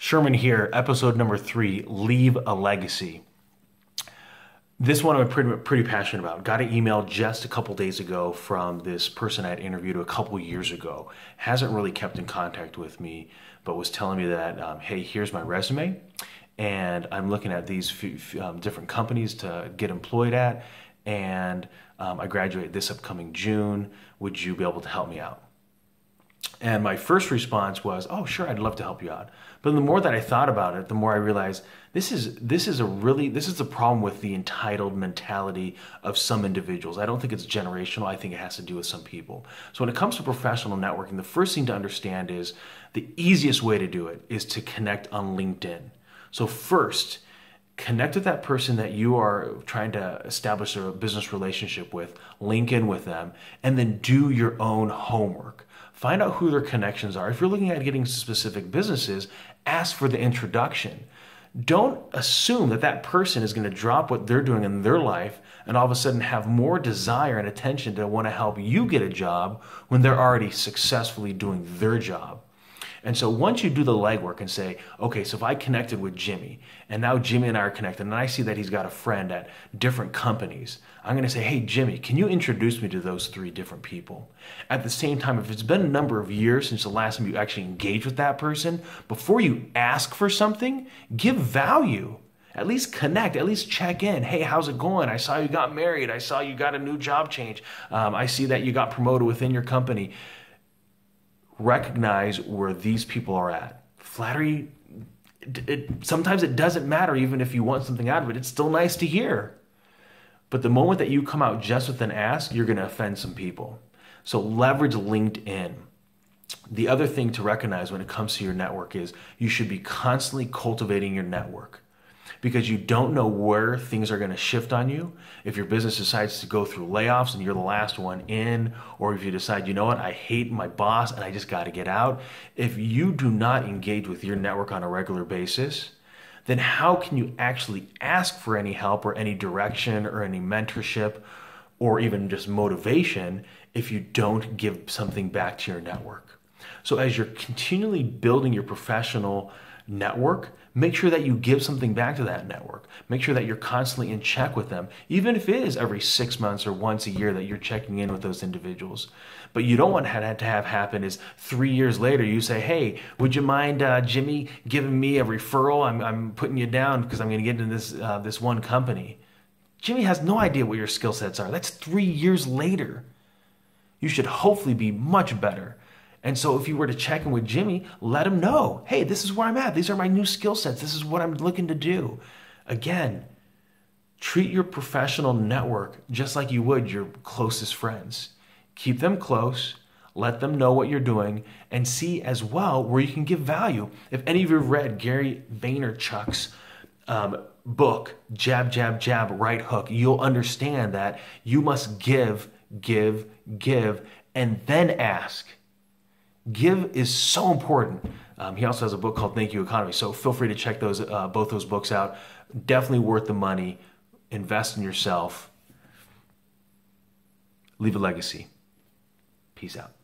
Sherman here, episode number 3, Leave a Legacy. This one I'm pretty passionate about. Got an email just a couple days ago from this person I'd interviewed a couple years ago. Hasn't really kept in contact with me, but was telling me that, hey, here's my resume, and I'm looking at these different companies to get employed at, and I graduate this upcoming June. Would you be able to help me out? And my first response was, oh, sure, I'd love to help you out. But the more that I thought about it, the more I realized this is the problem with the entitled mentality of some individuals. I don't think it's generational. I think it has to do with some people. So when it comes to professional networking, the first thing to understand is the easiest way to do it is to connect on LinkedIn. So first, connect with that person that you are trying to establish a business relationship with, link in with them, and then do your own homework. Find out who their connections are. If you're looking at getting specific businesses, ask for the introduction. Don't assume that that person is going to drop what they're doing in their life and all of a sudden have more desire and attention to want to help you get a job when they're already successfully doing their job. And so once you do the legwork and say, okay, so if I connected with Jimmy, and now Jimmy and I are connected, and I see that he's got a friend at different companies, I'm going to say, hey, Jimmy, can you introduce me to those 3 different people? At the same time, if it's been a number of years since the last time you actually engaged with that person, before you ask for something, give value. At least connect, at least check in. Hey, how's it going? I saw you got married. I saw you got a new job change. I see that you got promoted within your company. Recognize where these people are at. Flattery, sometimes it doesn't matter even if you want something out of it. It's still nice to hear. But the moment that you come out just with an ask, you're going to offend some people. So leverage LinkedIn. The other thing to recognize when it comes to your network is you should be constantly cultivating your network, because you don't know where things are going to shift on you. If your business decides to go through layoffs and you're the last one in, or if you decide, you know what, I hate my boss and I just got to get out. If you do not engage with your network on a regular basis, then how can you actually ask for any help or any direction or any mentorship or even just motivation if you don't give something back to your network? So as you're continually building your professional network, make sure that you give something back to that network. Make sure that you're constantly in check with them, even if it is every 6 months or once a year that you're checking in with those individuals. But you don't want that to have happen is 3 years later you say, hey, would you mind, Jimmy, giving me a referral? I'm putting you down because I'm going to get into this one company. Jimmy has no idea what your skill sets are. That's 3 years later. You should hopefully be much better. And so if you were to check in with Jimmy, let him know, hey, this is where I'm at. These are my new skill sets. This is what I'm looking to do. Again, treat your professional network just like you would your closest friends. Keep them close, let them know what you're doing, and see as well where you can give value. If any of you have read Gary Vaynerchuk's book, Jab, Jab, Jab, Right Hook, you'll understand that you must give, and then ask. Give is so important. He also has a book called Thank You Economy. So feel free to check both those books out. Definitely worth the money. Invest in yourself. Leave a legacy. Peace out.